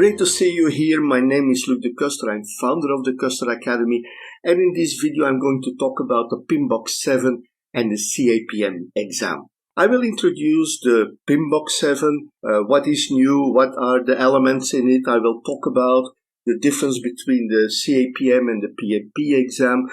Great to see you here. My name is Luc de Custer. I'm founder of the Custer Academy. And in this video, I'm going to talk about the PMBOK 7 and the CAPM exam. I will introduce the PMBOK 7, what is new, what are the elements in it. I will talk about the difference between the CAPM and the PMP exam,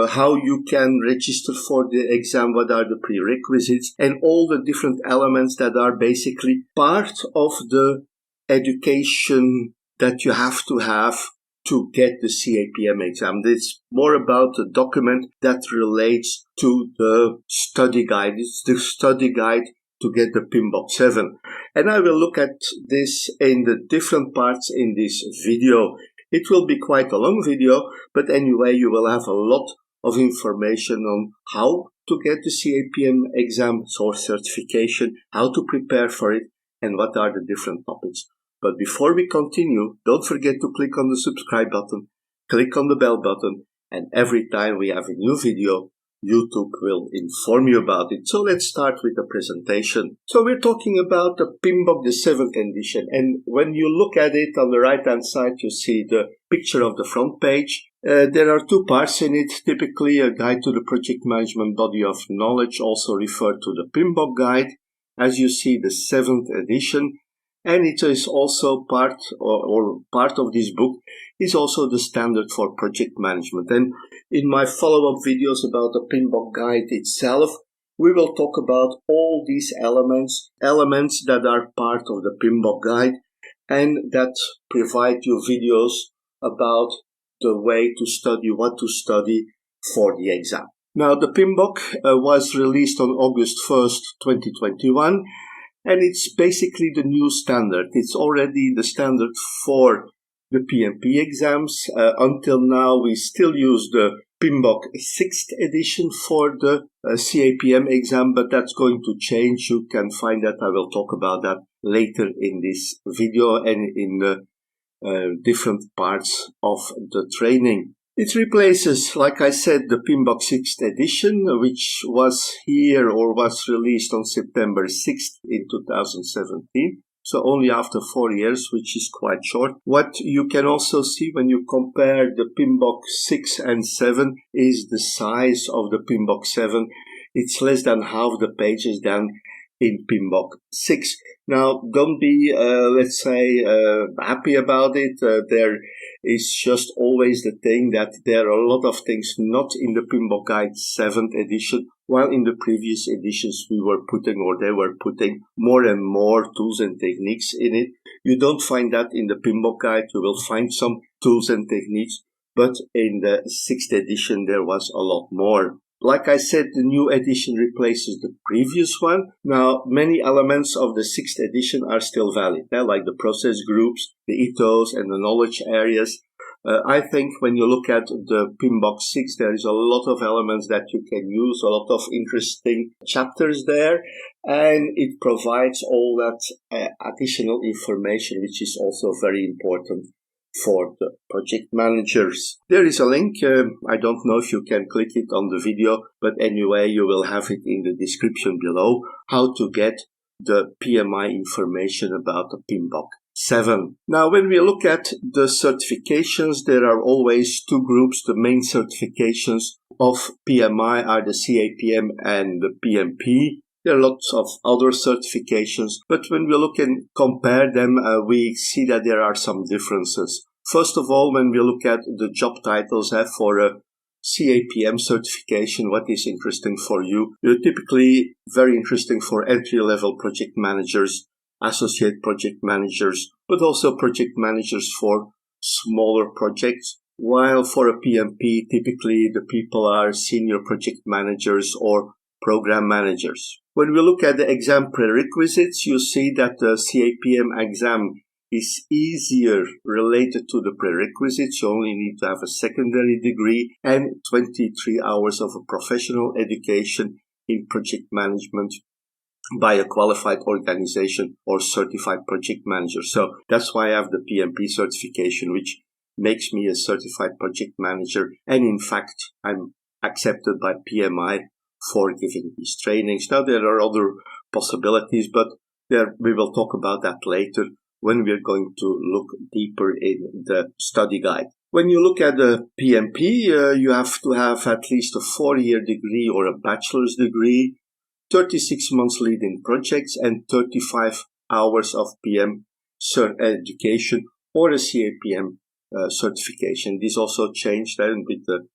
how you can register for the exam, what are the prerequisites, and all the different elements that are basically part of the education that you have to get the CAPM exam. It's more about a document that relates to the study guide. It's the study guide to get the PMBOK 7. And I will look at this in the different parts in this video. It will be quite a long video, but anyway, you will have a lot of information on how to get the CAPM exam or certification, how to prepare for it, and what are the different topics. But before we continue, don't forget to click on the subscribe button, click on the bell button, and every time we have a new video, YouTube will inform you about it. So let's start with the presentation. So we're talking about the PMBOK, the 7th edition. And when you look at it on the right-hand side, you see the picture of the front page. There are two parts in it, typically a guide to the project management body of knowledge, also referred to the PMBOK guide. As you see, the 7th edition. And it is also part of this book is also the standard for project management. And in my follow-up videos about the PMBOK guide itself, we will talk about all these elements that are part of the PMBOK guide and that provide you videos about the way to study, what to study for the exam. Now, the PMBOK was released on August 1st, 2021. And it's basically the new standard. It's already the standard for the PMP exams. Until now, we still use the PMBOK 6th edition for the CAPM exam, but that's going to change. You can find that. I will talk about that later in this video and in the different parts of the training. It replaces, like I said, the PMBOK 6th edition, which was here or was released on September 6th in 2017. So only after 4 years, which is quite short. What you can also see when you compare the PMBOK 6 and 7 is the size of the PMBOK 7. It's less than half the pages than in PMBOK 6. Now, don't be, happy about it. There is just always the thing that there are a lot of things not in the PMBOK Guide 7th edition, while in the previous editions they were putting more and more tools and techniques in it. You don't find that in the PMBOK Guide. You will find some tools and techniques, but in the 6th edition there was a lot more. Like I said, the new edition replaces the previous one. Now, many elements of the 6th edition are still valid, like the process groups, the ethos, and the knowledge areas. I think when you look at the PMBOK 6, there is a lot of elements that you can use, a lot of interesting chapters there, and it provides all that additional information, which is also very important for the project managers. There is a link. I don't know if you can click it on the video, but anyway, you will have it in the description below, how to get the PMI information about the PMBOK 7. Now, when we look at the certifications, there are always two groups. The main certifications of PMI are the CAPM and the PMP. There are lots of other certifications, but when we look and compare them, we see that there are some differences. First of all, when we look at the job titles for a CAPM certification, what is interesting for you? You're typically very interesting for entry-level project managers, associate project managers, but also project managers for smaller projects. While for a PMP, typically the people are senior project managers or program managers. When we look at the exam prerequisites, you see that the CAPM exam is easier related to the prerequisites. You only need to have a secondary degree and 23 hours of a professional education in project management by a qualified organization or certified project manager. So that's why I have the PMP certification, which makes me a certified project manager. And in fact, I'm accepted by PMI for giving these trainings. Now, there are other possibilities, but we will talk about that later. when we're going to look deeper in the study guide. When you look at the PMP, you have to have at least a 4-year degree or a bachelor's degree, 36 months leading projects, and 35 hours of PM education or a CAPM certification. This also changed then with the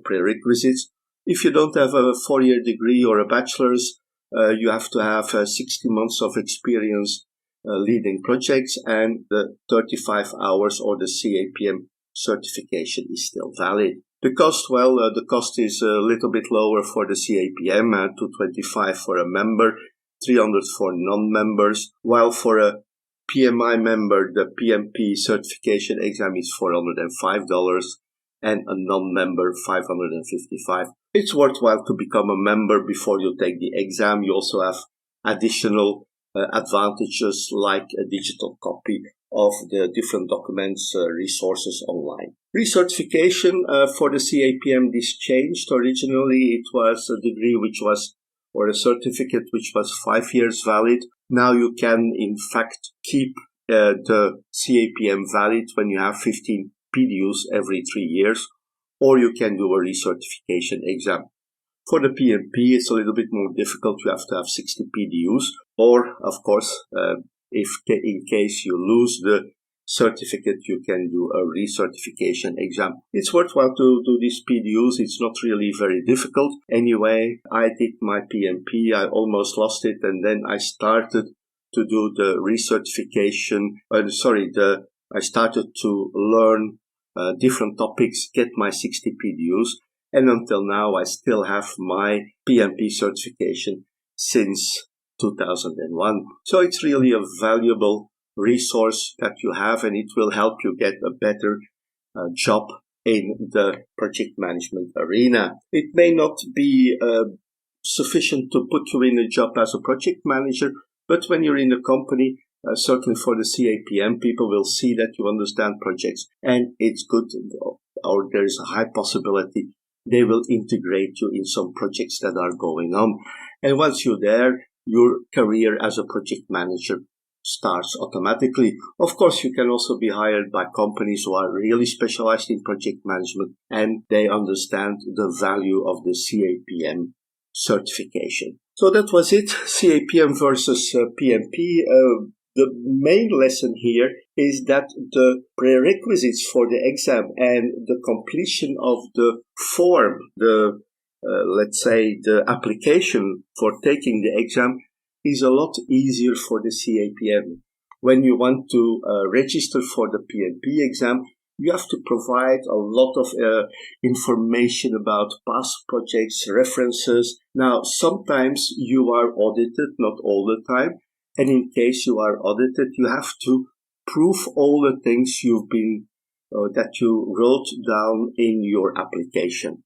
prerequisites. If you don't have a 4-year degree or a bachelor's, you have to have 60 months of experience leading projects, and the 35 hours or the CAPM certification is still valid. The cost, the cost is a little bit lower for the CAPM, $225 for a member, $300 for non-members, while for a PMI member, the PMP certification exam is $405, and a non-member $555. It's worthwhile to become a member before you take the exam. You also have additional advantages like a digital copy of the different documents, resources online. Recertification for the CAPM, this changed. Originally, it was a degree or a certificate which was 5 years valid. Now you can, in fact, keep the CAPM valid when you have 15 PDUs every 3 years, or you can do a recertification exam. For the PMP, it's a little bit more difficult. You have to have 60 PDUs, or, of course, if in case you lose the certificate, you can do a recertification exam. It's worthwhile to do these PDUs. It's not really very difficult. Anyway, I did my PMP. I almost lost it, and then I started to do the recertification. I started to learn different topics, get my 60 PDUs, and until now I still have my PMP certification since 2001. So it's really a valuable resource that you have, and it will help you get a better job in the project management arena. It may not be sufficient to put you in a job as a project manager, but when you're in a company, certainly for the CAPM, people will see that you understand projects, and it's good, or there's a high possibility they will integrate you in some projects that are going on. And once you're there, your career as a project manager starts automatically. Of course, you can also be hired by companies who are really specialized in project management, and they understand the value of the CAPM certification. So that was it, CAPM versus PMP. The main lesson here is that the prerequisites for the exam and the completion of the form, the application for taking the exam is a lot easier for the CAPM. When you want to register for the PMP exam, you have to provide a lot of information about past projects, references. Now, sometimes you are audited, not all the time. And in case you are audited, you have to prove all the things that you wrote down in your application.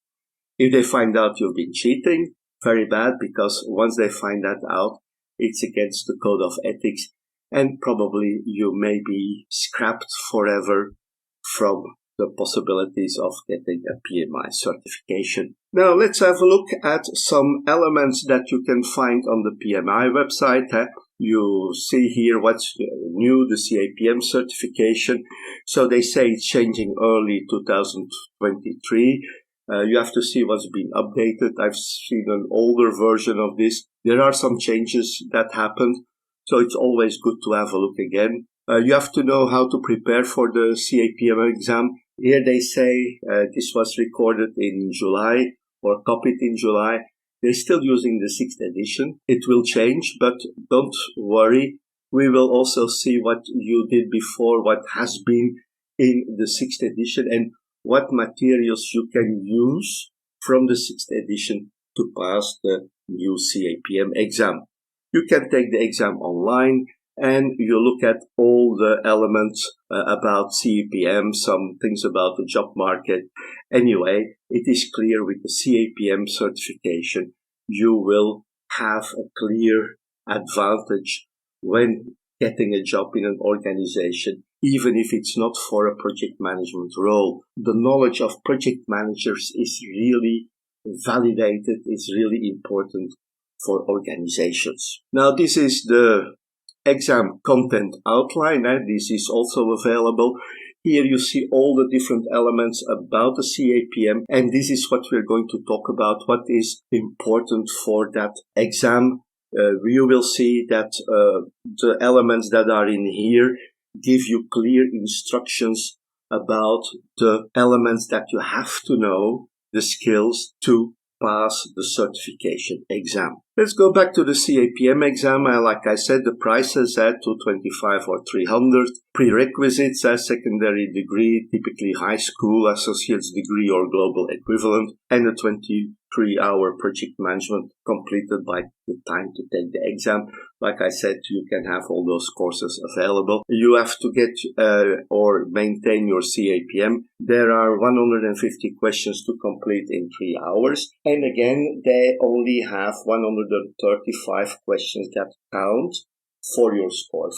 If they find out you've been cheating, very bad, because once they find that out, it's against the code of ethics, and probably you may be scrapped forever from the possibilities of getting a PMI certification. Now let's have a look at some elements that you can find on the PMI website. You see here what's new, the CAPM certification. So they say it's changing early 2023. You have to see what's been updated. I've seen an older version of this. There are some changes that happened, so it's always good to have a look again. You have to know how to prepare for the CAPM exam. Here they say this was recorded in July or copied in July. They're still using the 6th edition. It will change, but don't worry. We will also see what you did before, what has been in the 6th edition, and what materials you can use from the 6th edition to pass the new CAPM exam. You can take the exam online, and you look at all the elements about CAPM, some things about the job market. Anyway, it is clear with the CAPM certification, you will have a clear advantage when getting a job in an organization, even if it's not for a project management role. The knowledge of project managers is really validated, is really important for organizations. Now, this is the exam content outline, and this is also available. Here you see all the different elements about the CAPM, and this is what we're going to talk about, what is important for that exam. You will see that the elements that are in here give you clear instructions about the elements that you have to know, the skills to pass the certification exam. Let's go back to the CAPM exam. Like I said, the prices at $225 or $300. Prerequisites as secondary degree, typically high school, associate's degree or global equivalent, and a 23-hour project management completed by the time to take the exam. Like I said, you can have all those courses available. You have to get or maintain your CAPM. There are 150 questions to complete in 3 hours. And again, they only have 135 questions that count for your score.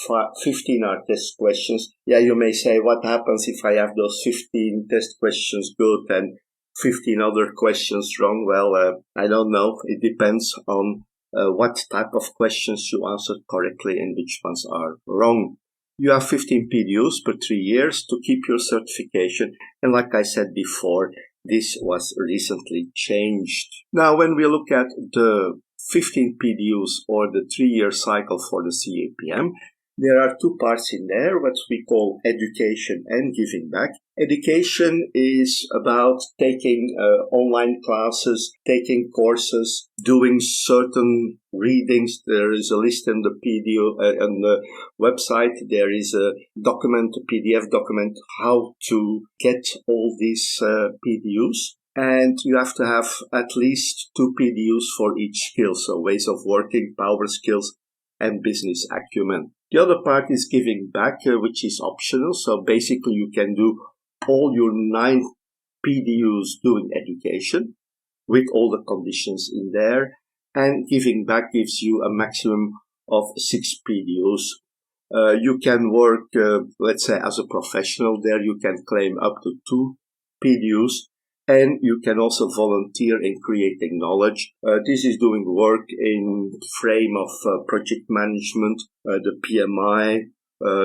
15 are test questions. Yeah, you may say, what happens if I have those 15 test questions good and 15 other questions wrong? Well, I don't know. It depends on what type of questions you answered correctly and which ones are wrong. You have 15 PDUs per 3 years to keep your certification. And like I said before, this was recently changed. Now, when we look at the 15 PDUs or the 3-year cycle for the CAPM, there are two parts in there, what we call education and giving back. Education is about taking online classes, taking courses, doing certain readings. There is a list in the PDU on the website. There is a document, a PDF document, how to get all these PDUs. And you have to have at least 2 PDUs for each skill, so ways of working, power skills, and business acumen. The other part is giving back, which is optional. So basically you can do all your 9 PDUs doing education with all the conditions in there. And giving back gives you a maximum of 6 PDUs. You can work, let's say, as a professional there. You can claim up to 2 PDUs. And you can also volunteer in creating knowledge. This is doing work in frame of project management, the PMI,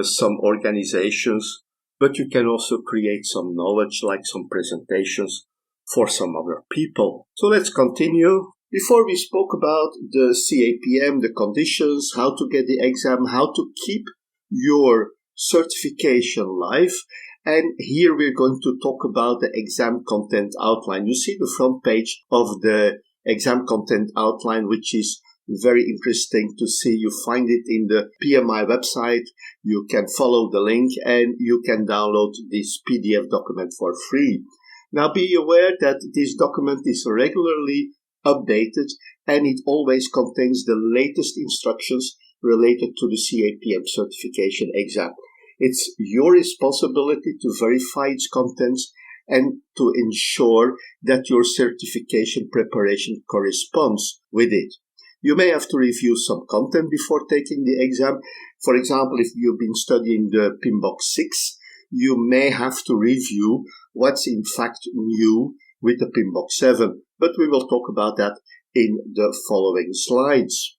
some organizations. But you can also create some knowledge, like some presentations for some other people. So let's continue. Before we spoke about the CAPM, the conditions, how to get the exam, how to keep your certification live. And here we're going to talk about the exam content outline. You see the front page of the exam content outline, which is very interesting to see. You find it in the PMI website. You can follow the link and you can download this PDF document for free. Now be aware that this document is regularly updated and it always contains the latest instructions related to the CAPM certification exam. It's your responsibility to verify its contents and to ensure that your certification preparation corresponds with it. You may have to review some content before taking the exam. For example, if you've been studying the PMBOK 6, you may have to review what's in fact new with the PMBOK 7. But we will talk about that in the following slides.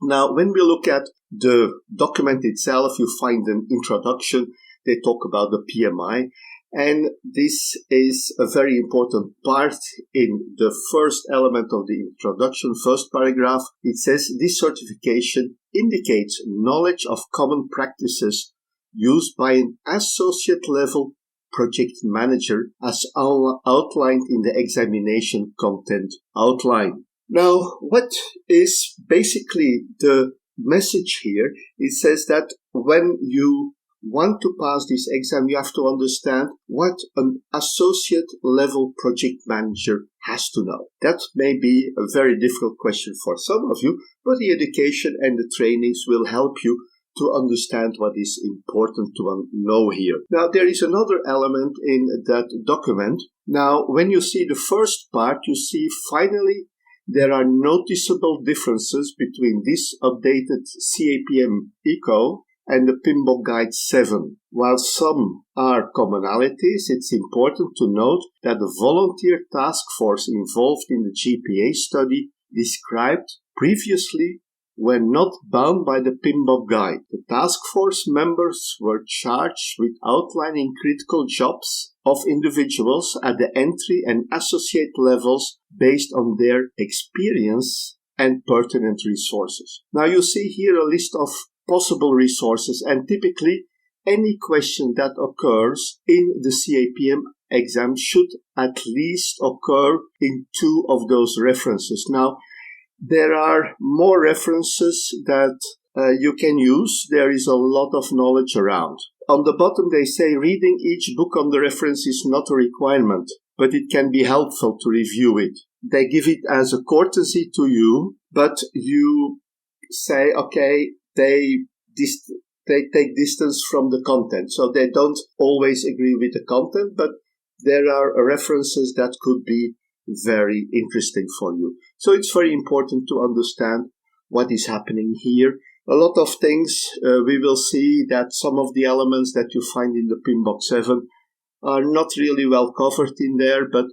Now, when we look at the document itself, you find an introduction. They talk about the PMI. And this is a very important part in the first element of the introduction, first paragraph. It says, this certification indicates knowledge of common practices used by an associate level project manager as outlined in the examination content outline. Now, what is basically the message here? It says that when you want to pass this exam, you have to understand what an associate level project manager has to know. That may be a very difficult question for some of you, but the education and the trainings will help you to understand what is important to know here. Now, there is another element in that document. Now, when you see the first part, you see finally there are noticeable differences between this updated CAPM ECO and the PMBOK Guide 7. While some are commonalities, it's important to note that the volunteer task force involved in the GPA study described previously were not bound by the PMBOK guide. The task force members were charged with outlining critical jobs of individuals at the entry and associate levels based on their experience and pertinent resources. Now you see here a list of possible resources, and typically any question that occurs in the CAPM exam should at least occur in 2 of those references. Now, there are more references that you can use. There is a lot of knowledge around. On the bottom, they say reading each book on the reference is not a requirement, but it can be helpful to review it. They give it as a courtesy to you, but you say, okay, they take distance from the content. So they don't always agree with the content, but there are references that could be very interesting for you. So it's very important to understand what is happening here. A lot of things, we will see that some of the elements that you find in the PMBOK 7 are not really well covered in there, but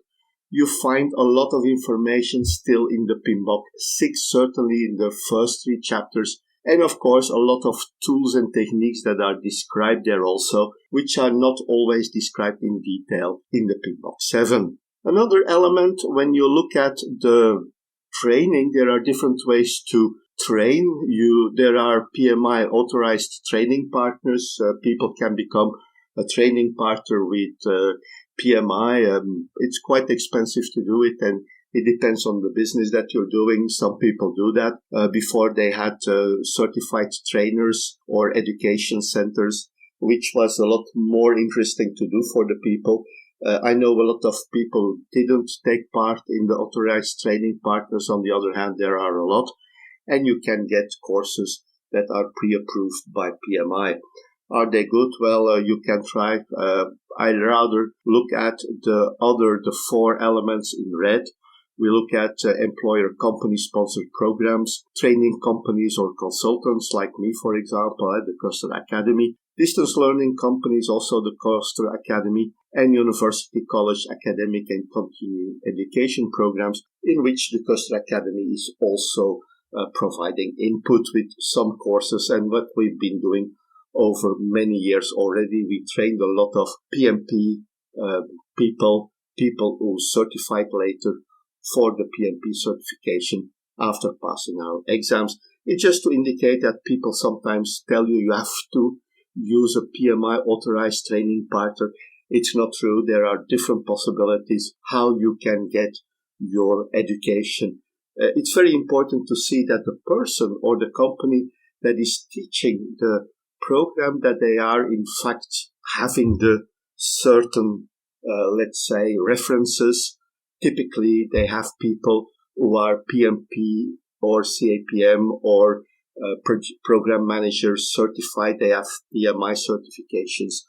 you find a lot of information still in the PMBOK 6, certainly in the first 3 chapters. And of course, a lot of tools and techniques that are described there also, which are not always described in detail in the PMBOK 7. Another element, when you look at the training, there are different ways to train. There are PMI authorized training partners. People can become a training partner with PMI. It's quite expensive to do it, and it depends on the business that you're doing. Some people do that. Before they had certified trainers or education centers, which was a lot more interesting to do for the people. I know a lot of people didn't take part in the authorized training partners. On the other hand, there are a lot, and you can get courses that are pre-approved by PMI. Are they good? Well, you can try. I'd rather look at the 4 elements in red. We look at employer company-sponsored programs, training companies or consultants like me, for example, at the Custer Academy, distance learning companies, also the Custer Academy, and university, college, academic, and continuing education programs, in which the Custer Academy is also providing input with some courses. And what we've been doing over many years already, we trained a lot of PMP people who certified later for the PMP certification after passing our exams. It's just to indicate that people sometimes tell you have to use a PMI authorized training partner. It's not true. There are different possibilities how you can get your education. It's very important to see that the person or the company that is teaching the program, that they are in fact having the certain, let's say, references. Typically, they have people who are PMP or CAPM or program managers certified. They have PMI certifications.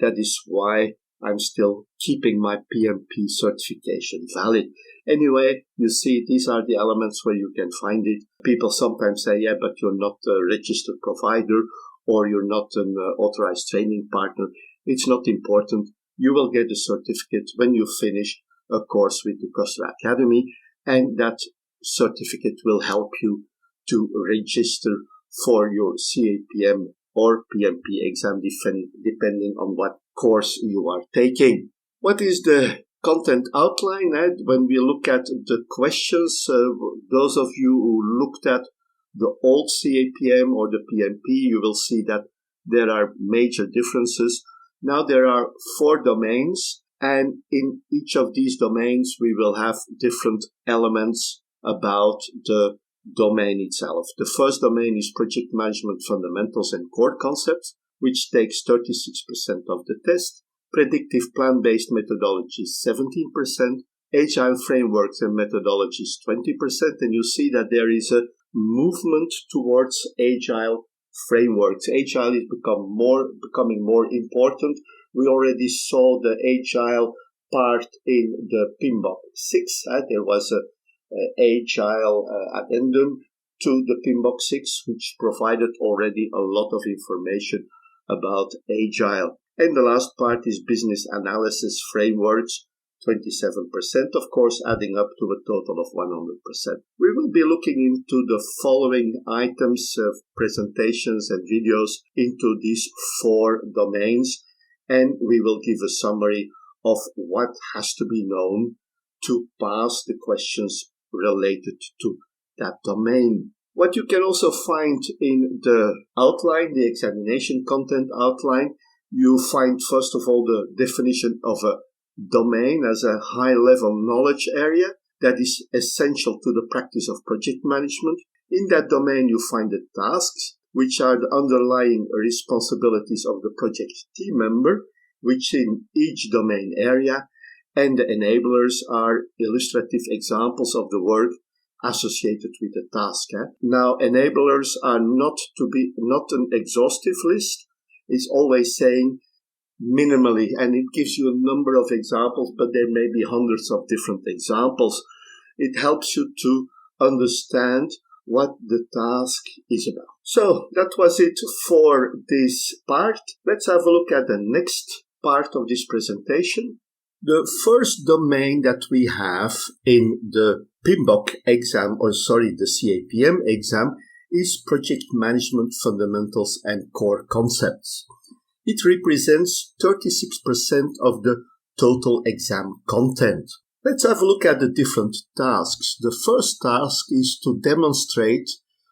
That is why I'm still keeping my PMP certification valid. Anyway, you see, these are the elements where you can find it. People sometimes say, yeah, but you're not a registered provider or you're not an authorized training partner. It's not important. You will get a certificate when you finish a course with the Custer Academy, and that certificate will help you to register for your CAPM or PMP exam, depending on what course you are taking. What is the content outline? When we look at the questions, those of you who looked at the old CAPM or the PMP, you will see that there are major differences. Now there are 4 domains, and in each of these domains we will have different elements about the domain itself. The first domain is project management fundamentals and core concepts, which takes 36% of the test. Predictive plan-based methodologies 17%, Agile frameworks and methodologies 20%, and you see that there is a movement towards Agile frameworks. Agile is becoming more important. We already saw the Agile part in the PMBOK 6. There was a Agile addendum to the PMBOK 6, which provided already a lot of information about Agile. And the last part is business analysis frameworks. 27%, of course, adding up to a total of 100%. We will be looking into the following items, presentations and videos into these 4 domains, and we will give a summary of what has to be known to pass the questions related to that domain. What you can also find in the outline, the examination content outline, you find first of all the definition of a domain as a high-level knowledge area that is essential to the practice of project management. In that domain you find the tasks, which are the underlying responsibilities of the project team member, which in each domain area, and the enablers are illustrative examples of the work associated with the task. Now, enablers are not an exhaustive list. It's always saying minimally, and it gives you a number of examples, but there may be hundreds of different examples. It helps you to understand what the task is about. So that was it for this part. Let's have a look at the next part of this presentation. The first domain that we have in the PMBOK exam, the CAPM exam, is Project Management Fundamentals and Core Concepts. It represents 36% of the total exam content. Let's have a look at the different tasks. The first task is to demonstrate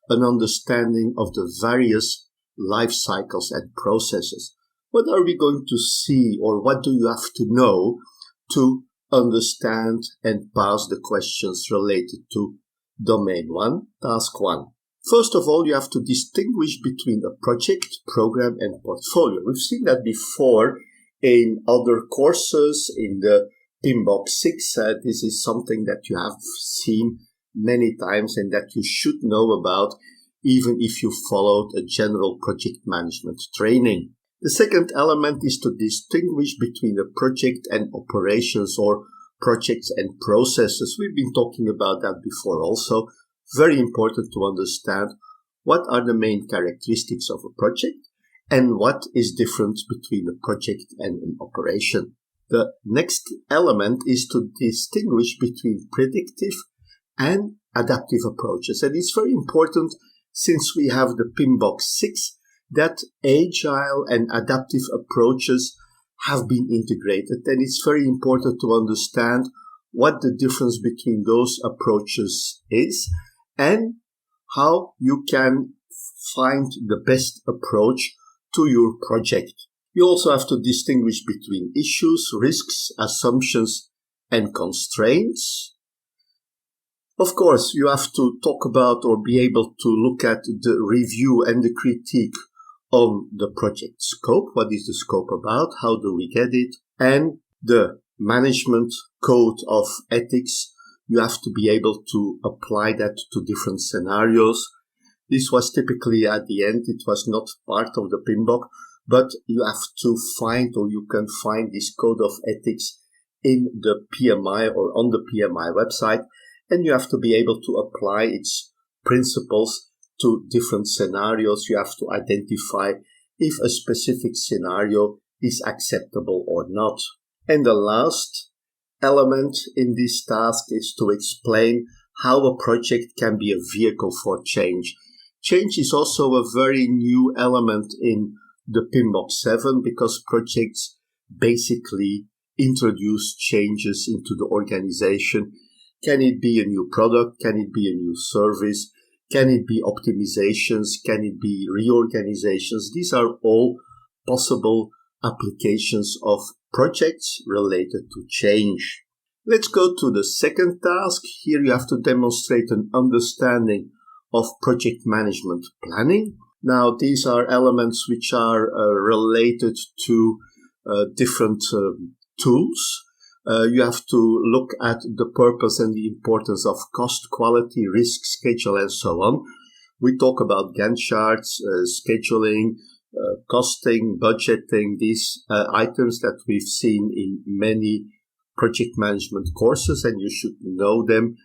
an understanding of the various life cycles and processes. What are we going to see, or what do you have to know to understand and pass the questions related to Domain 1, Task 1? First of all, you have to distinguish between a project, program, and portfolio. We've seen that before in other courses in the PMBOK 6. This is something that you have seen many times and that you should know about, even if you followed a general project management training. The second element is to distinguish between a project and operations, or projects and processes. We've been talking about that before also. Very important to understand what are the main characteristics of a project and what is different between a project and an operation. The next element is to distinguish between predictive and adaptive approaches. And it's very important, since we have the PMBOK 6, that agile and adaptive approaches have been integrated. And it's very important to understand what the difference between those approaches is and how you can find the best approach to your project. You also have to distinguish between issues, risks, assumptions, and constraints. Of course, you have to talk about or be able to look at the review and the critique on the project scope. What is the scope about? How do we get it? And the management code of ethics. You have to be able to apply that to different scenarios. This was typically at the end. It was not part of the PMBOK, but you have to find, or you can find, this code of ethics in the PMI or on the PMI website, and you have to be able to apply its principles to different scenarios. You have to identify if a specific scenario is acceptable or not. And the last element in this task is to explain how a project can be a vehicle for change. Change is also a very new element in the PMBOK 7 because projects basically introduce changes into the organization. Can it be a new product? Can it be a new service? Can it be optimizations? Can it be reorganizations? These are all possible applications of projects related to change. Let's go to the second task. Here you have to demonstrate an understanding of project management planning. Now, these are elements which are related to different tools. You have to look at the purpose and the importance of cost, quality, risk, schedule, and so on. We talk about Gantt charts, scheduling, costing, budgeting, these items that we've seen in many project management courses, and you should know them.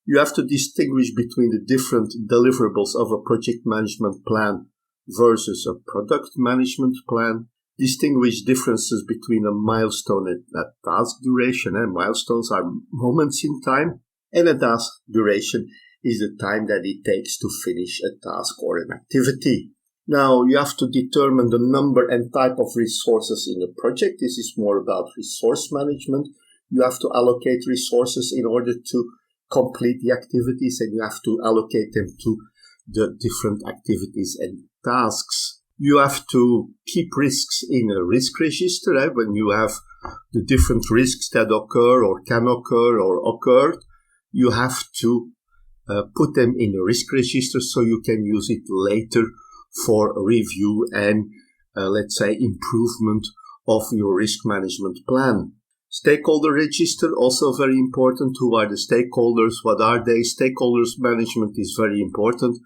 You have to distinguish between the different deliverables of a project management plan versus a product management plan. distinguish differences between a milestone and a task duration. Milestones are moments in time, and a task duration is the time that it takes to finish a task or an activity. Now, you have to determine the number and type of resources in a project. This is more about resource management. You have to allocate resources in order to complete the activities, and you have to allocate them to the different activities and tasks. You have to keep risks in a risk register. When you have the different risks that occur or can occur or occurred, you have to put them in a risk register so you can use it later for review and, let's say, improvement of your risk management plan. Stakeholder register, also very important. Who are the stakeholders? What are they? Stakeholders management is very important.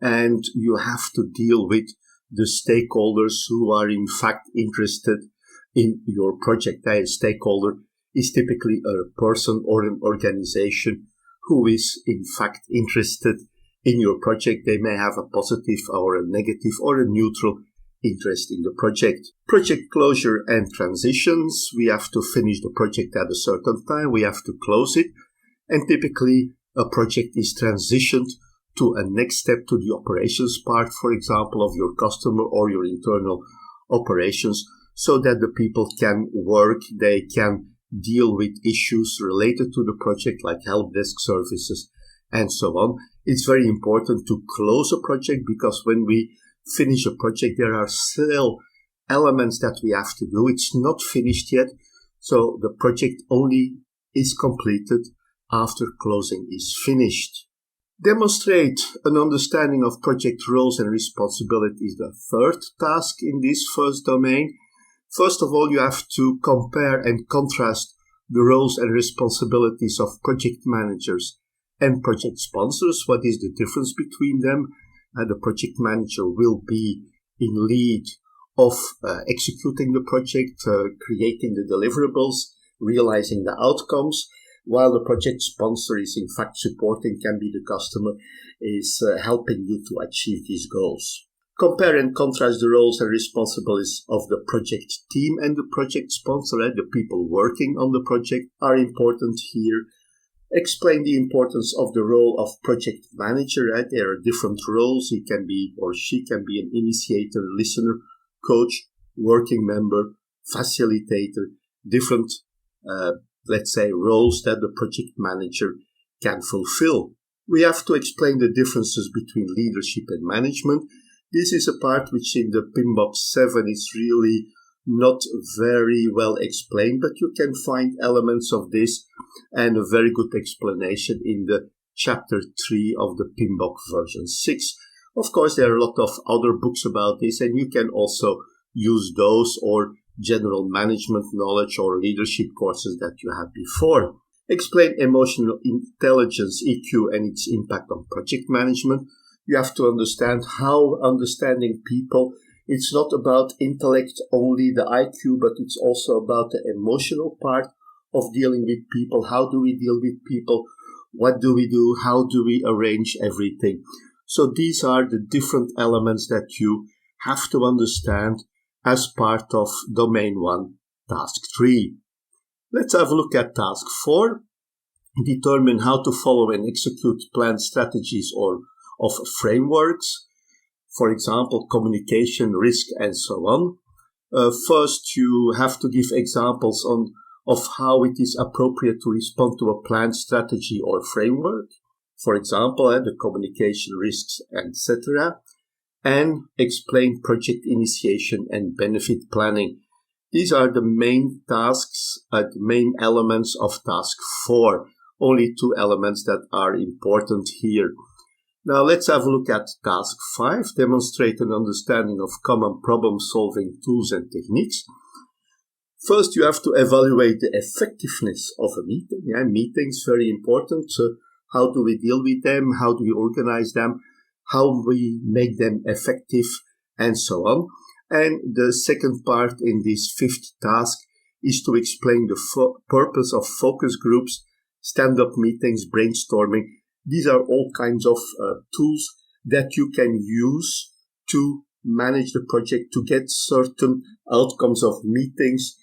And you have to deal with the stakeholders who are in fact interested in your project. A stakeholder is typically a person or an organization who is in fact interested in your project. They may have a positive or a negative or a neutral interest in the project. Project closure and transitions. We have to finish the project at a certain time. We have to close it. And typically a project is transitioned to a next step, to the operations part, for example, of your customer or your internal operations, so that the people can work, they can deal with issues related to the project like help desk services and so on. It's very important to close a project, because when we finish a project, there are still elements that we have to do. It's not finished yet, so the project only is completed after closing is finished. Demonstrate an understanding of project roles and responsibilities, the third task in this first domain. First of all, you have to compare and contrast the roles and responsibilities of project managers and project sponsors. What is the difference between them? The project manager will be in lead of executing the project, creating the deliverables, realizing the outcomes, while the project sponsor is in fact supporting, can be the customer, is helping you to achieve these goals. Compare and contrast the roles and responsibilities of the project team and the project sponsor. The people working on the project are important here. Explain the importance of the role of project manager. There are different roles. He can be, or she can be, an initiator, listener, coach, working member, facilitator, different, let's say, roles that the project manager can fulfill. We have to explain the differences between leadership and management. This is a part which in the PMBOK 7 is really not very well explained, but you can find elements of this and a very good explanation in the chapter 3 of the PMBOK version 6. Of course, there are a lot of other books about this, and you can also use those or general management knowledge or leadership courses that you had before. Explain emotional intelligence, EQ, and its impact on project management. You have to understand how understanding people, it's not about intellect only, the IQ, but it's also about the emotional part of dealing with people. How do we deal with people? What do we do? How do we arrange everything? So these are the different elements that you have to understand as part of Domain 1, Task 3. Let's have a look at Task 4. Determine how to follow and execute planned strategies or of frameworks, for example, communication, risk, and so on. First, you have to give examples of how it is appropriate to respond to a planned strategy or framework, for example, the communication risks, etc., and explain project initiation and benefit planning. These are the main tasks, the main elements of Task 4. Only 2 elements that are important here. Now let's have a look at Task 5, demonstrate an understanding of common problem-solving tools and techniques. First, you have to evaluate the effectiveness of a meeting. Meetings, very important. How do we deal with them? How do we organize them? How we make them effective? And so on. And the second part in this 5th task is to explain the purpose of focus groups, stand-up meetings, brainstorming. These are all kinds of tools that you can use to manage the project to get certain outcomes of meetings?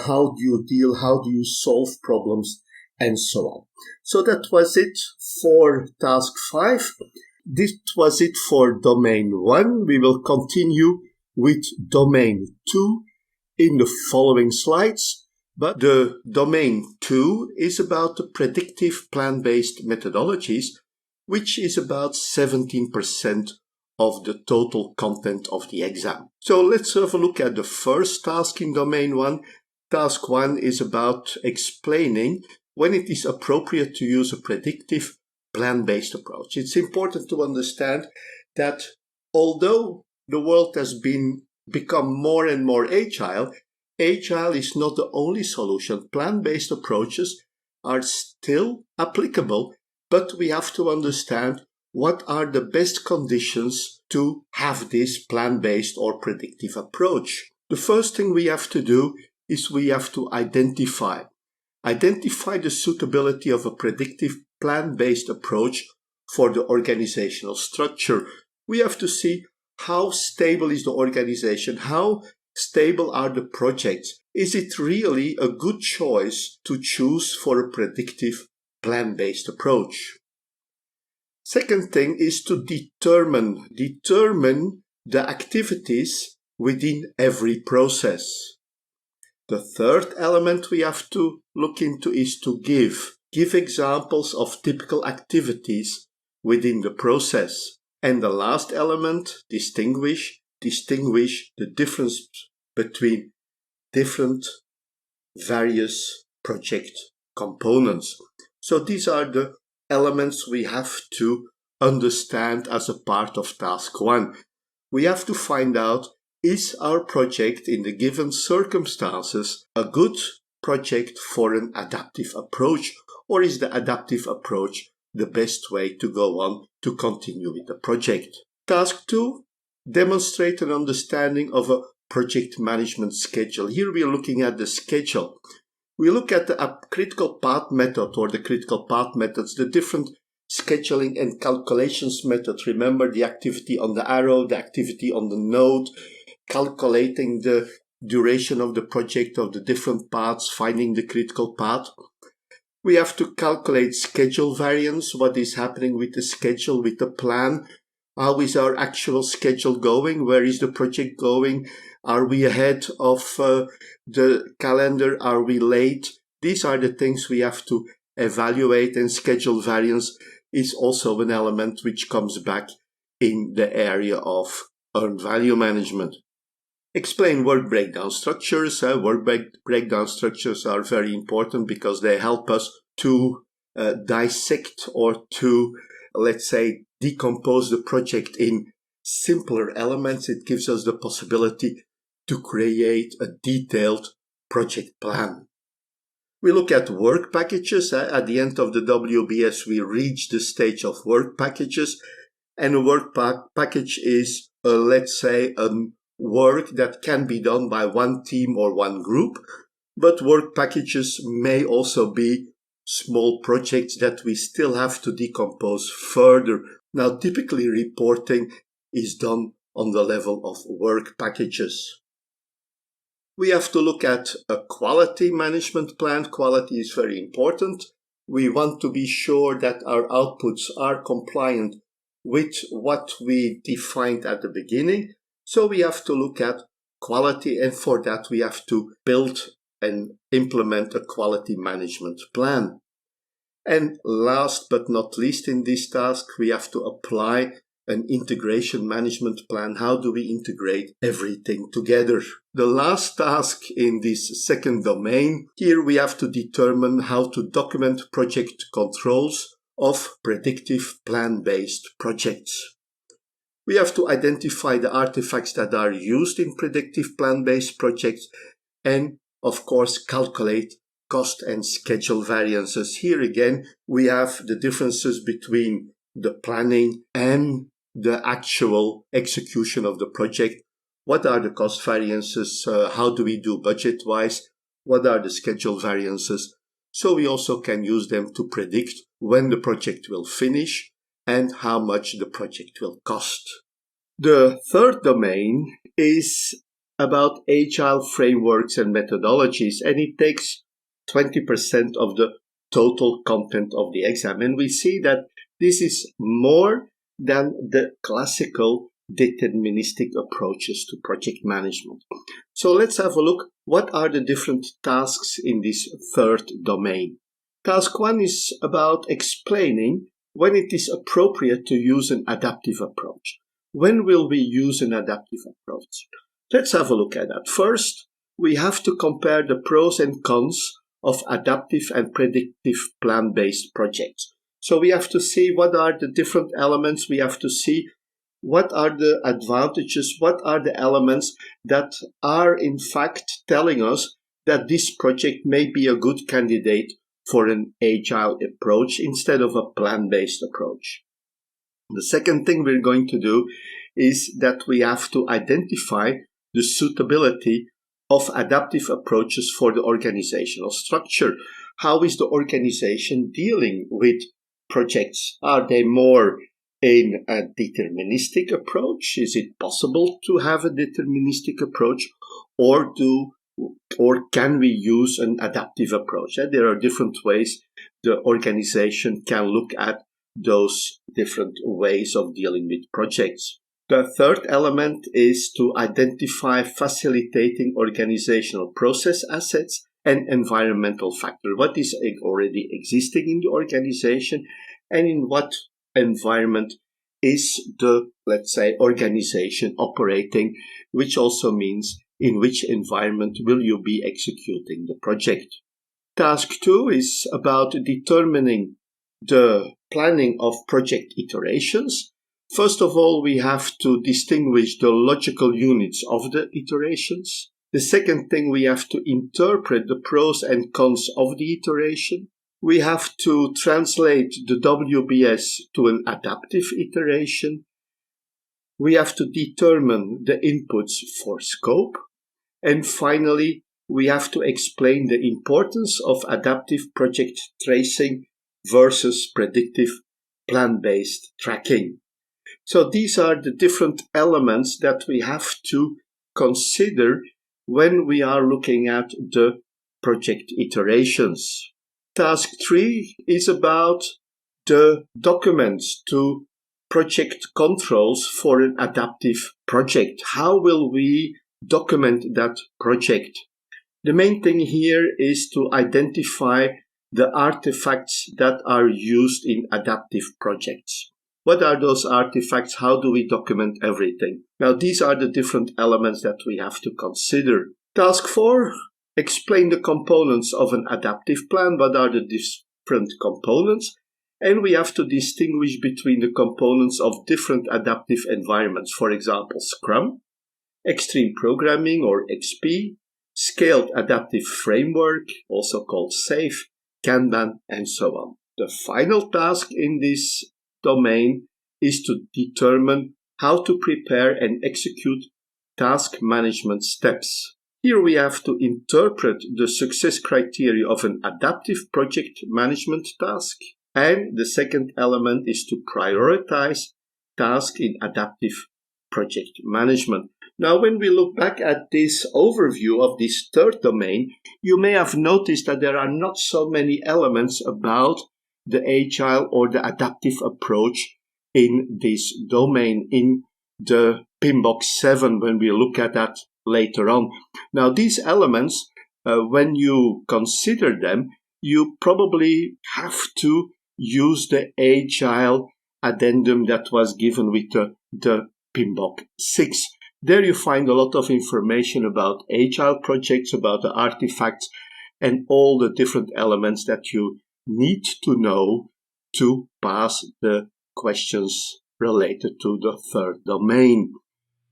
How do you deal? How do you solve problems? And so on. So that was it for task 5. This was it for domain 1. We will continue with domain 2 in the following slides. But the domain 2 is about the predictive plan-based methodologies, which is about 17% of the total content of the exam. So let's have a look at the first task in domain 1. Task 1 is about explaining when it is appropriate to use a predictive plan-based approach. It's important to understand that although the world has become more and more agile, agile is not the only solution. Plan-based approaches are still applicable, but we have to understand what are the best conditions to have this plan-based or predictive approach. The first thing we have to do is we have to identify the suitability of a predictive plan-based approach for the organizational structure. We have to see how stable is the organization, how stable are the projects. Is it really a good choice to choose for a predictive plan-based approach? Second thing is to determine the activities within every process. The third element we have to look into is to give examples of typical activities within the process. And the last element, distinguish the difference between different various project components. So these are the elements we have to understand as a part of task 1. We have to find out, is our project in the given circumstances a good project for an adaptive approach, or is the adaptive approach the best way to go on to continue with the project? Task 2, demonstrate an understanding of a project management schedule. Here we are looking at the schedule. We look at the critical path method or the critical path methods, the different scheduling and calculations methods. Remember the activity on the arrow, the activity on the node, calculating the duration of the project of the different paths, finding the critical path. We have to calculate schedule variance, what is happening with the schedule, with the plan. How is our actual schedule going? Where is the project going? Are we ahead of the calendar? Are we late? These are the things we have to evaluate, and schedule variance is also an element which comes back in the area of earned value management. Explain work breakdown structures. Breakdown structures are very important because they help us to dissect or to, let's say, decompose the project in simpler elements. It gives us the possibility to create a detailed project plan. We look at work packages. At the end of the WBS, we reach the stage of work packages. And a work package is, let's say, work that can be done by one team or one group, but work packages may also be small projects that we still have to decompose further. Now, typically reporting is done on the level of work packages. We have to look at a quality management plan. Quality is very important. We want to be sure that our outputs are compliant with what we defined at the beginning. So we have to look at quality, and for that we have to build and implement a quality management plan. And last but not least in this task, we have to apply an integration management plan. How do we integrate everything together? The last task in this second domain, here we have to determine how to document project controls of predictive plan-based projects. We have to identify the artifacts that are used in predictive plan-based projects and, of course, calculate cost and schedule variances. Here again, we have the differences between the planning and the actual execution of the project. What are the cost variances? How do we do budget-wise? What are the schedule variances? So we also can use them to predict when the project will finish and how much the project will cost. The third domain is about Agile frameworks and methodologies, and it takes 20% of the total content of the exam. And we see that this is more than the classical deterministic approaches to project management. So let's have a look. What are the different tasks in this third domain? Task 1 is about explaining when it is appropriate to use an adaptive approach. When will we use an adaptive approach? Let's have a look at that. First, we have to compare the pros and cons of adaptive and predictive plan-based projects. So we have to see what are the different elements. We have to see what are the advantages, what are the elements that are in fact telling us that this project may be a good candidate for an agile approach instead of a plan-based approach. The second thing we're going to do is that we have to identify the suitability of adaptive approaches for the organizational structure. How is the organization dealing with projects? Are they more in a deterministic approach? Is it possible to have a deterministic approach, or can we use an adaptive approach? There are different ways the organization can look at those different ways of dealing with projects. The third element is to identify facilitating organizational process assets and environmental factors. What is already existing in the organization, and in what environment is the, let's say, organization operating, which also means in which environment will you be executing the project. Task 2 is about determining the planning of project iterations. First of all, we have to distinguish the logical units of the iterations. The second thing, we have to interpret the pros and cons of the iteration. We have to translate the WBS to an adaptive iteration. We have to determine the inputs for scope. And finally, we have to explain the importance of adaptive project tracing versus predictive plan-based tracking. So these are the different elements that we have to consider when we are looking at the project iterations. Task 3 is about the documents to project controls for an adaptive project. How will we document that project? The main thing here is to identify the artifacts that are used in adaptive projects. What are those artifacts? How do we document everything? Now, these are the different elements that we have to consider. Task 4, explain the components of an adaptive plan. What are the different components? And we have to distinguish between the components of different adaptive environments. For example, Scrum, Extreme Programming or XP, Scaled Adaptive Framework, also called SAFe, Kanban, and so on. The final task in this domain is to determine how to prepare and execute task management steps. Here we have to interpret the success criteria of an adaptive project management task. And the second element is to prioritize tasks in adaptive project management. Now, when we look back at this overview of this third domain, you may have noticed that there are not so many elements about the agile or the adaptive approach in this domain, in the PMBOK 7, when we look at that later on. Now, these elements, when you consider them, you probably have to use the agile addendum that was given with the PMBOK 6. There you find a lot of information about agile projects, about the artifacts, and all the different elements that you need to know to pass the questions related to the third domain.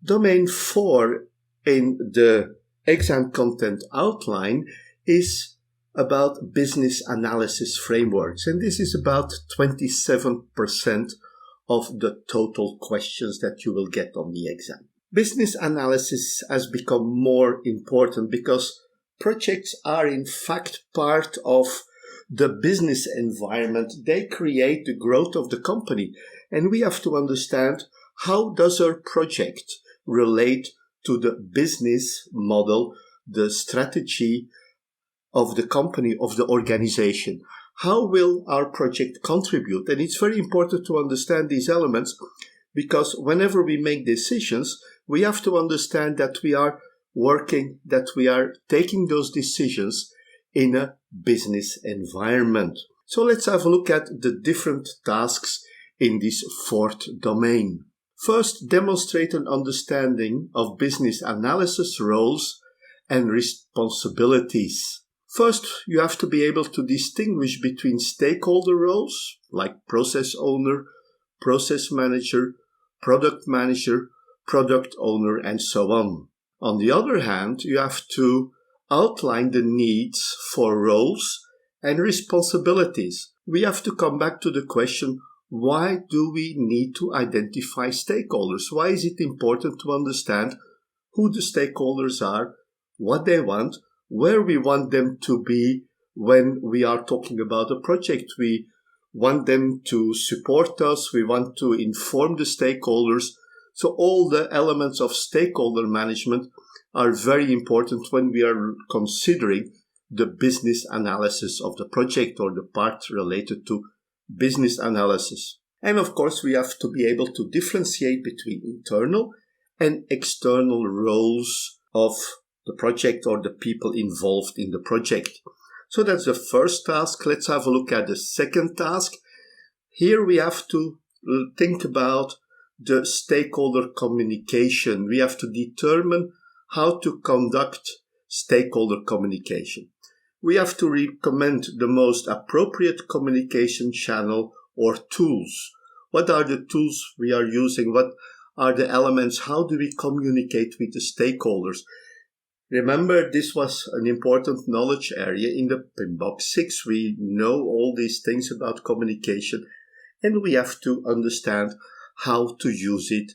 Domain 4 in the exam content outline is about business analysis frameworks, and this is about 27% of the total questions that you will get on the exam. Business analysis has become more important because projects are in fact part of the business environment. They create the growth of the company, and we have to understand How does our project relate to the business model, the strategy of the company, of the organization? How will our project contribute? And it's very important to understand these elements, because whenever we make decisions, we have to understand that we are working, that we are taking those decisions in a business environment. So let's have a look at the different tasks in this fourth domain. First, demonstrate an understanding of business analysis roles and responsibilities. First, you have to be able to distinguish between stakeholder roles, like process owner, process manager, product manager, product owner, and so on. On the other hand, you have to outline the needs for roles and responsibilities. We have to come back to the question, why do we need to identify stakeholders? Why is it important to understand who the stakeholders are, what they want, where we want them to be when we are talking about a project? We want them to support us, we want to inform the stakeholders. So all the elements of stakeholder management are very important when we are considering the business analysis of the project, or the part related to business analysis. And of course, we have to be able to differentiate between internal and external roles of the project or the people involved in the project. So that's the first task. Let's have a look at the second task. Here we have to think about the stakeholder communication. We have to determine how to conduct stakeholder communication. We have to recommend the most appropriate communication channel or tools. What are the tools we are using? What are the elements? How do we communicate with the stakeholders? Remember, this was an important knowledge area in the PMBOK 6. We know all these things about communication, and we have to understand how to use it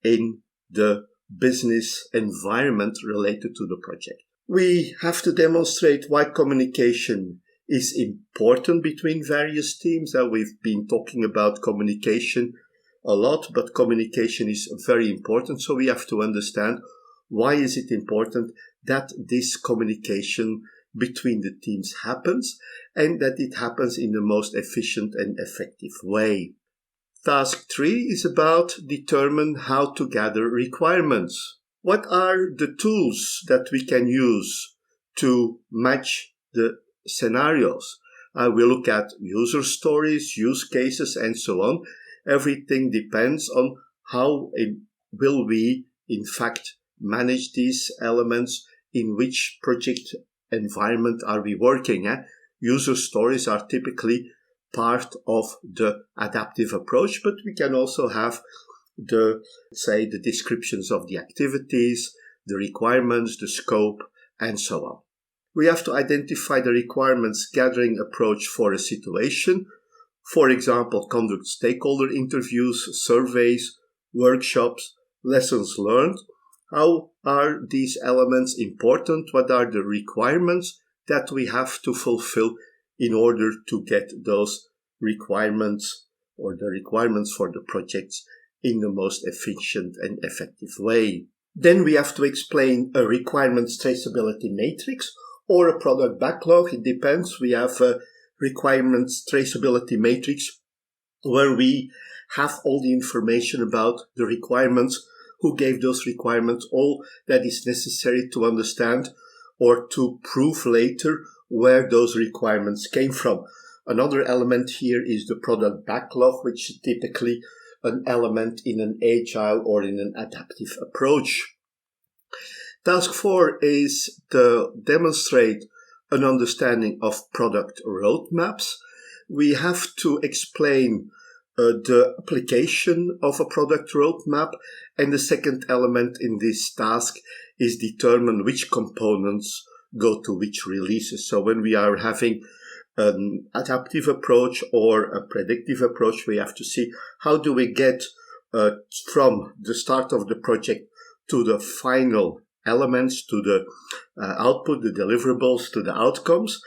in the business environment related to the project. We have to demonstrate why communication is important between various teams. We've been talking about communication a lot, but communication is very important. So we have to understand why is it important that this communication between the teams happens, and that it happens in the most efficient and effective way. Task 3 is about determine how to gather requirements. What are the tools that we can use to match the scenarios? We look at user stories, use cases, and so on. Everything depends on how will we, in fact, manage these elements, in which project environment are we working at. User stories are typically part of the adaptive approach, but we can also have the descriptions of the activities, the requirements, the scope, and so on. We have to identify the requirements gathering approach for a situation. For example, conduct stakeholder interviews, surveys, workshops, lessons learned. How are these elements important? What are the requirements that we have to fulfill in order to get those requirements, or the requirements for the projects, in the most efficient and effective way? Then we have to explain a requirements traceability matrix or a product backlog. It depends. We have a requirements traceability matrix where we have all the information about the requirements, who gave those requirements, all that is necessary to understand or to prove later where those requirements came from. Another element here is the product backlog, which is typically an element in an agile or in an adaptive approach. Task 4 is to demonstrate an understanding of product roadmaps. We have to explain the application of a product roadmap, and the second element in this task is determine which components go to which releases. So when we are having an adaptive approach or a predictive approach, we have to see how do we get from the start of the project to the final elements, to the output, the deliverables, to the outcomes.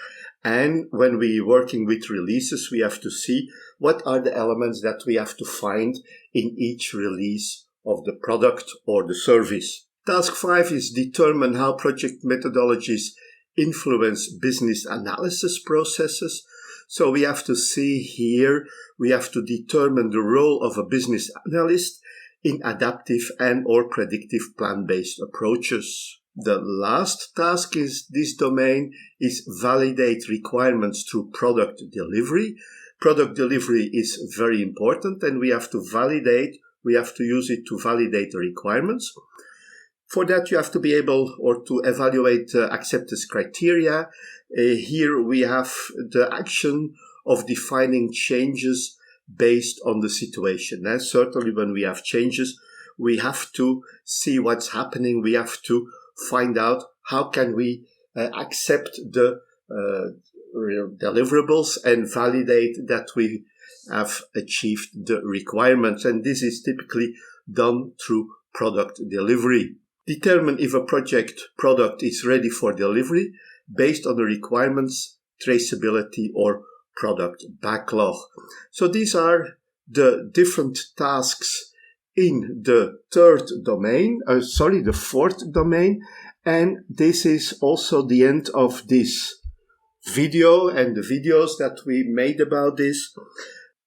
And when we're working with releases, we have to see what are the elements that we have to find in each release of the product or the service. Task 5 is determine how project methodologies influence business analysis processes. So we have to see here, we have to determine the role of a business analyst in adaptive and or predictive plan-based approaches. The last task in this domain is validate requirements through product delivery. Product delivery is very important, and we have to use it to validate the requirements. For that, you have to be able or to evaluate acceptance criteria. Here we have the action of defining changes based on the situation. And certainly when we have changes, we have to see what's happening. We have to find out how can we accept the deliverables and validate that we have achieved the requirements. And this is typically done through product delivery. Determine if a product is ready for delivery based on the requirements, traceability, or product backlog. So these are the different tasks in the fourth domain. And this is also the end of this video and the videos that we made about this.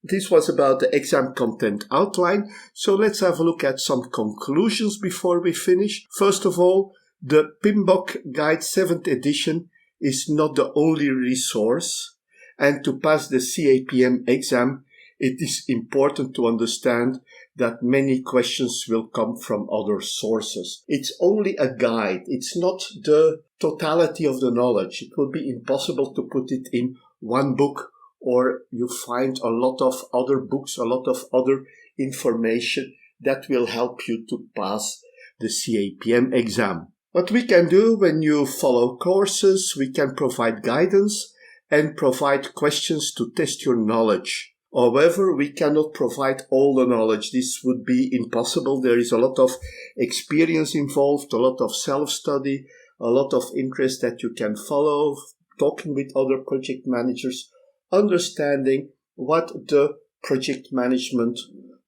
This was about the exam content outline. So let's have a look at some conclusions before we finish. First of all, the PMBOK Guide 7th edition is not the only resource. And to pass the CAPM exam, it is important to understand that many questions will come from other sources. It's only a guide. It's not the totality of the knowledge. It will be impossible to put it in one book, or you find a lot of other books, a lot of other information that will help you to pass the CAPM exam. What we can do when you follow courses, we can provide guidance and provide questions to test your knowledge. However, we cannot provide all the knowledge. This would be impossible. There is a lot of experience involved, a lot of self-study, a lot of interest that you can follow, talking with other project managers, understanding what the project management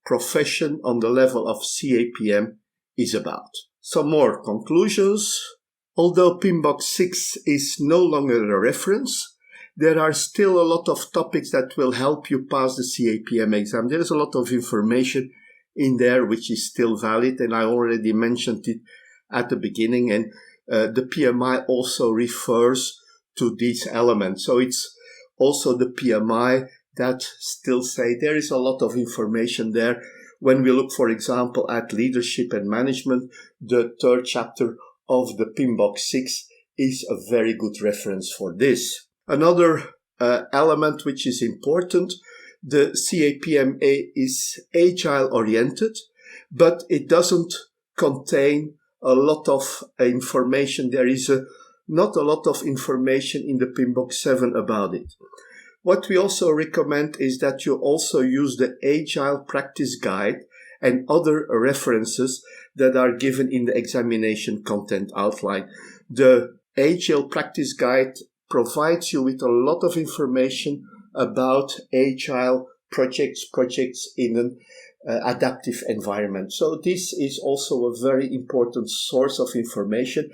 profession on the level of CAPM is about. Some more conclusions. Although PMBOK 6 is no longer a reference, there are still a lot of topics that will help you pass the CAPM exam. There's a lot of information in there which is still valid, and I already mentioned it at the beginning, and the PMI also refers to these elements. So it's also the PMI that still say there is a lot of information there. When we look, for example, at leadership and management, the 3rd chapter of the PMBOK 6 is a very good reference for this. Another element which is important, the CAPMA is Agile oriented, but it doesn't contain a lot of information. There is not a lot of information in the PMBOK 7 about it. What we also recommend is that you also use the Agile Practice Guide and other references that are given in the examination content outline. The Agile Practice Guide provides you with a lot of information about Agile projects in an adaptive environment. So this is also a very important source of information.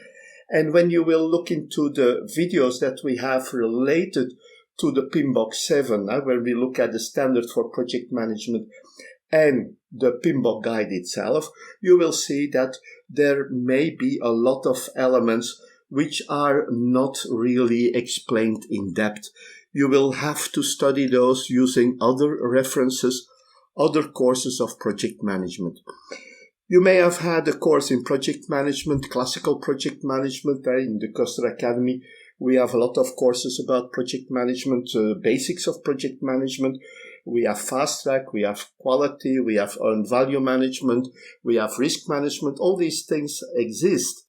And when you will look into the videos that we have related to the PMBOK 7, when we look at the standard for project management and the PMBOK guide itself, you will see that there may be a lot of elements which are not really explained in depth. You will have to study those using other references, other courses of project management. You may have had a course in project management, classical project management. In the Custer Academy, we have a lot of courses about project management, basics of project management. We have fast track, we have quality, we have earned value management, we have risk management. All these things exist.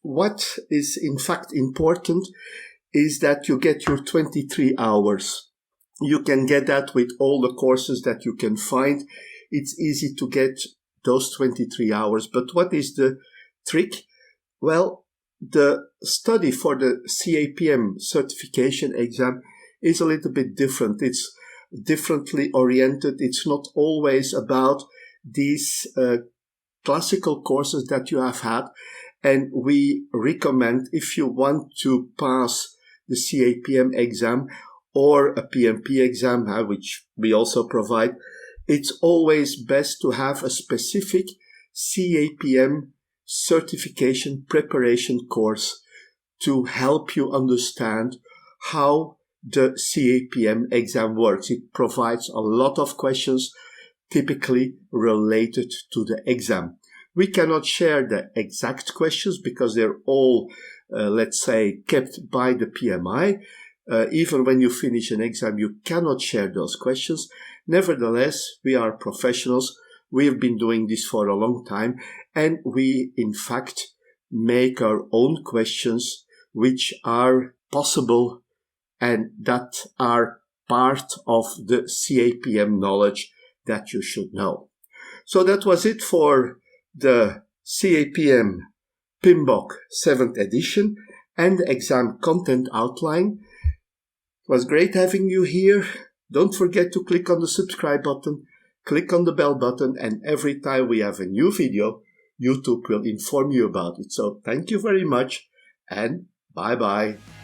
What is in fact important is that you get your 23 hours. You can get that with all the courses that you can find. It's easy to get those 23 hours. But what is the trick? Well, the study for the CAPM certification exam is a little bit different. It's differently oriented. It's not always about these classical courses that you have had. And we recommend, if you want to pass the CAPM exam or a PMP exam, which we also provide, it's always best to have a specific CAPM certification preparation course to help you understand how the CAPM exam works. It provides a lot of questions typically related to the exam. We cannot share the exact questions because they're all, let's say, kept by the PMI. Even when you finish an exam, you cannot share those questions. Nevertheless, we are professionals. We have been doing this for a long time, and we, in fact, make our own questions which are possible and that are part of the CAPM knowledge that you should know. So that was it for the CAPM PMBOK 7th edition and the exam content outline. It was great having you here. Don't forget to click on the subscribe button, click on the bell button, and every time we have a new video, YouTube will inform you about it. So thank you very much and bye-bye.